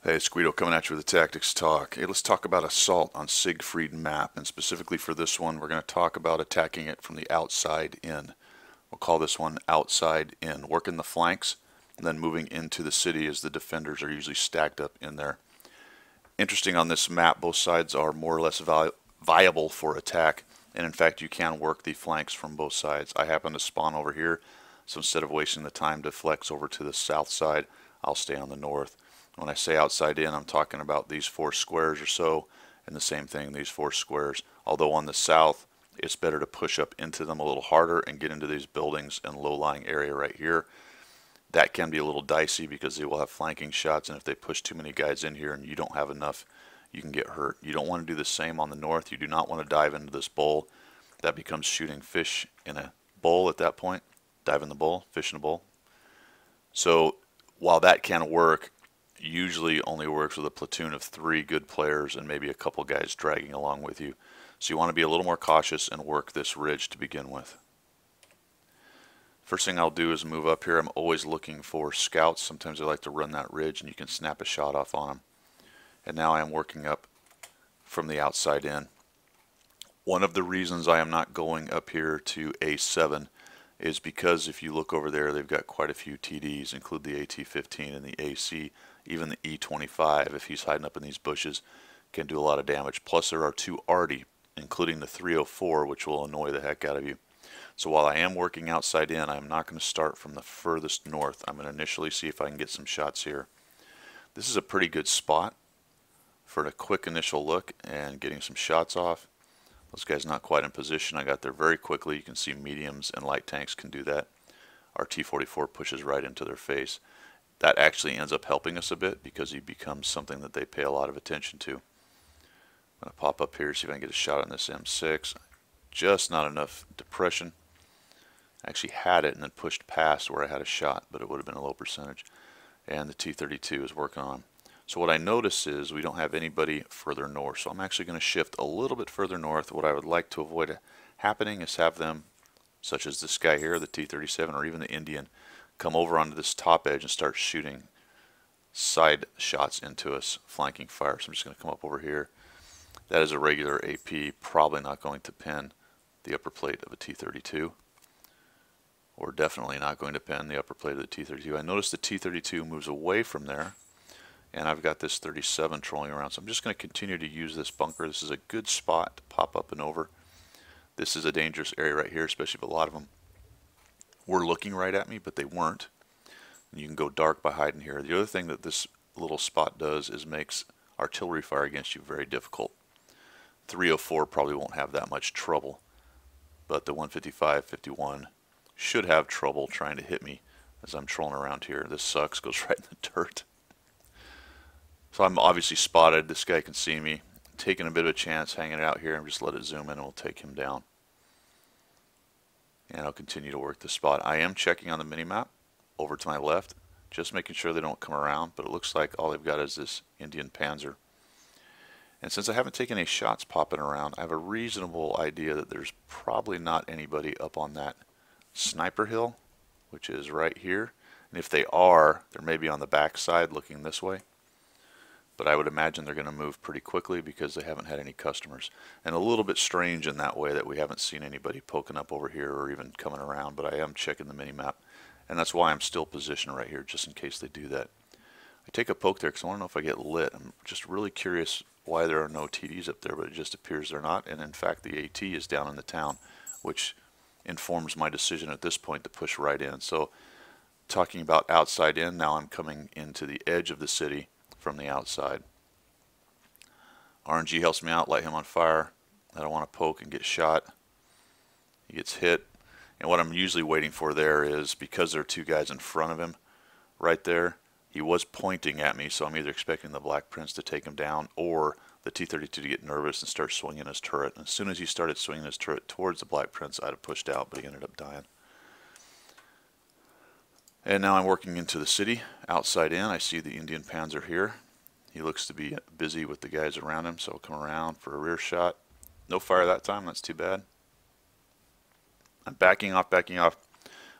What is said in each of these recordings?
Hey, it's Guido coming at you with a tactics talk. Hey, let's talk about assault on Siegfried map, and specifically for this one, we're going to talk about attacking it from the outside in. We'll call this one outside in, working the flanks, and then moving into the city as the defenders are usually stacked up in there. Interesting on this map, both sides are more or less viable for attack, and in fact, you can work the flanks from both sides. I happen to spawn over here, so instead of wasting the time to flex over to the south side, I'll stay on the north. When I say outside in, I'm talking about these 4 squares or so, and the same thing, these 4 squares. Although on the south, it's better to push up into them a little harder and get into these buildings and low-lying area right here. That can be a little dicey because they will have flanking shots, and if they push too many guys in here and you don't have enough, you can get hurt. You don't want to do the same on the north. You do not want to dive into this bowl. That becomes shooting fish in a bowl at that point. Dive in the bowl, fish in a bowl. So while that can work, usually only works with a platoon of 3 good players and maybe a couple guys dragging along with you. So you want to be a little more cautious and work this ridge to begin with. First thing I'll do is move up here. I'm always looking for scouts. Sometimes I like to run that ridge and you can snap a shot off on them. And now I am working up from the outside in. One of the reasons I am not going up here to A7 is because if you look over there, they've got quite a few TDs, include the AT-15 and the AC. Even the E-25, if he's hiding up in these bushes, can do a lot of damage. Plus there are 2 arty, including the 304, which will annoy the heck out of you. So while I am working outside in, I'm not going to start from the furthest north. I'm going to initially see if I can get some shots here. This is a pretty good spot for a quick initial look and getting some shots off. Those guys not quite in position. I got there very quickly. You can see mediums and light tanks can do that. Our T-44 pushes right into their face. That actually ends up helping us a bit because he becomes something that they pay a lot of attention to. I'm going to pop up here, see if I can get a shot on this M6. Just not enough depression. I actually had it and then pushed past where I had a shot, but it would have been a low percentage. And the T-32 is working on. So what I notice is we don't have anybody further north. So I'm actually going to shift a little bit further north. What I would like to avoid happening is have them, such as this guy here, the T-37, or even the Indian, come over onto this top edge and start shooting side shots into us, flanking fire. So I'm just going to come up over here. That is a regular AP, probably not going to pin the upper plate of a T-32, or definitely not going to pin the upper plate of the T-32. I notice the T-32 moves away from there, and I've got this 37 trolling around. So I'm just going to continue to use this bunker. This is a good spot to pop up and over. This is a dangerous area right here, especially if a lot of them were looking right at me, but they weren't. And you can go dark by hiding here. The other thing that this little spot does is makes artillery fire against you very difficult. 304 probably won't have that much trouble, but the 155, 51 should have trouble trying to hit me as I'm trolling around here. This sucks, goes right in the dirt. So I'm obviously spotted. This guy can see me. I'm taking a bit of a chance, hanging it out here, and just let it zoom in and we'll take him down. And I'll continue to work the spot. I am checking on the mini-map over to my left, just making sure they don't come around, but it looks like all they've got is this Indian Panzer. And since I haven't taken any shots popping around, I have a reasonable idea that there's probably not anybody up on that sniper hill, which is right here. And if they are, they're maybe on the back side looking this way. But I would imagine they're going to move pretty quickly because they haven't had any customers. And a little bit strange in that way that we haven't seen anybody poking up over here or even coming around, but I am checking the mini-map. And that's why I'm still positioned right here, just in case they do that. I take a poke there because I want to know if I get lit. I'm just really curious why there are no TDs up there, but it just appears they're not. And in fact, the AT is down in the town, which informs my decision at this point to push right in. So talking about outside in, now I'm coming into the edge of the city from the outside. RNG helps me out, light him on fire. I don't want to poke and get shot. He gets hit. And what I'm usually waiting for there is, because there are 2 guys in front of him right there, he was pointing at me, so I'm either expecting the Black Prince to take him down or the T-32 to get nervous and start swinging his turret. And as soon as he started swinging his turret towards the Black Prince, I'd have pushed out, but he ended up dying. And now I'm working into the city. Outside in, I see the Indian Panzer here. He looks to be busy with the guys around him, so I'll come around for a rear shot. No fire that time, that's too bad. I'm backing off, backing off.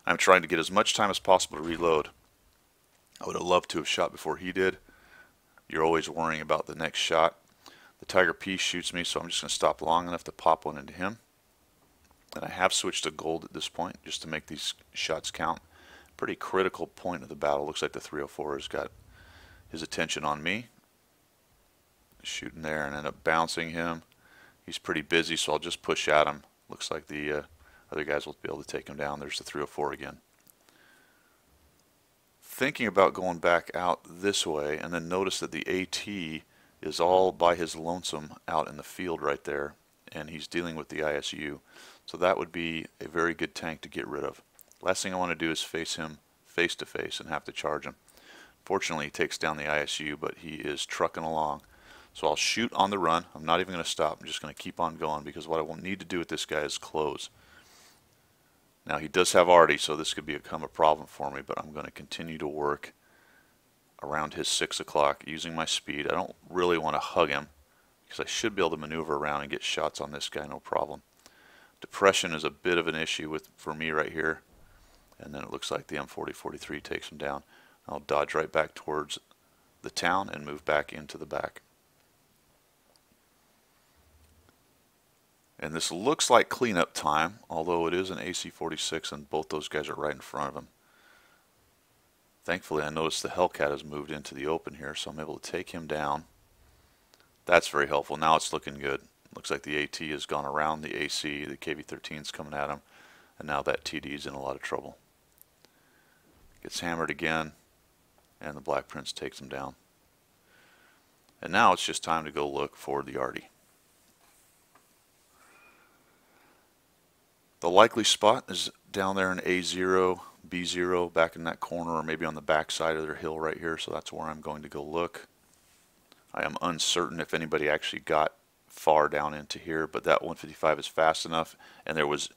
I'm trying to get as much time as possible to reload. I would have loved to have shot before he did, you're always worrying about the next shot. The Tiger P shoots me, so I'm just going to stop long enough to pop one into him. And I have switched to gold at this point just to make these shots count. Pretty critical point of the battle. Looks like the 304 has got his attention on me. Shooting there and end up bouncing him. He's pretty busy, so I'll just push at him. Looks like the other guys will be able to take him down. There's the 304 again. Thinking about going back out this way, and then notice that the AT is all by his lonesome out in the field right there, and he's dealing with the ISU. So that would be a very good tank to get rid of. Last thing I want to do is face him face to face and have to charge him. Fortunately, he takes down the ISU, but he is trucking along. So I'll shoot on the run. I'm not even going to stop. I'm just going to keep on going, because what I will need to do with this guy is close. Now he does have arty, so this could become a problem for me, but I'm going to continue to work around his 6 o'clock using my speed. I don't really want to hug him, because I should be able to maneuver around and get shots on this guy no problem. Depression is a bit of an issue for me right here, and then it looks like the M4043 takes him down. I'll dodge right back towards the town and move back into the back. And this looks like cleanup time, although it is an AC-46 and both those guys are right in front of him. Thankfully, I noticed the Hellcat has moved into the open here, so I'm able to take him down. That's very helpful. Now it's looking good. Looks like the AT has gone around the AC, the KV-13 is coming at him, and now that TD is in a lot of trouble. Gets hammered again, and the Black Prince takes him down. And now it's just time to go look for the arty. The likely spot is down there in A0, B0, back in that corner, or maybe on the back side of their hill right here, so that's where I'm going to go look. I am uncertain if anybody actually got far down into here, but that 155 is fast enough, and there was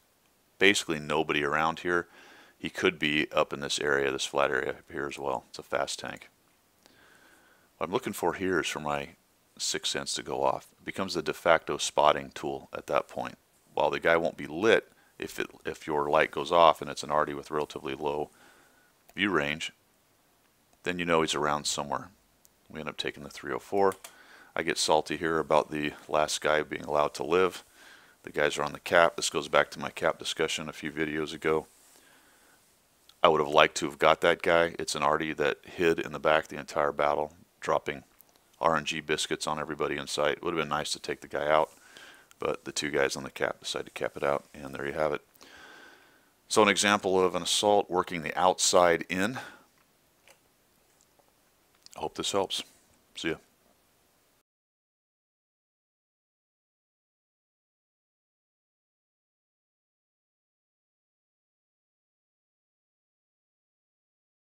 basically nobody around here. He could be up in this area, this flat area up here as well. It's a fast tank. What I'm looking for here is for my 6th sense to go off. It becomes the de facto spotting tool at that point. While the guy won't be lit, if your light goes off and it's an arty with relatively low view range, then you know he's around somewhere. We end up taking the 304. I get salty here about the last guy being allowed to live. The guys are on the cap. This goes back to my cap discussion a few videos ago. I would have liked to have got that guy. It's an arty that hid in the back the entire battle, dropping RNG biscuits on everybody in sight. It would have been nice to take the guy out, but the two guys on the cap decided to cap it out, and there you have it. So an example of an assault working the outside in. I hope this helps. See ya.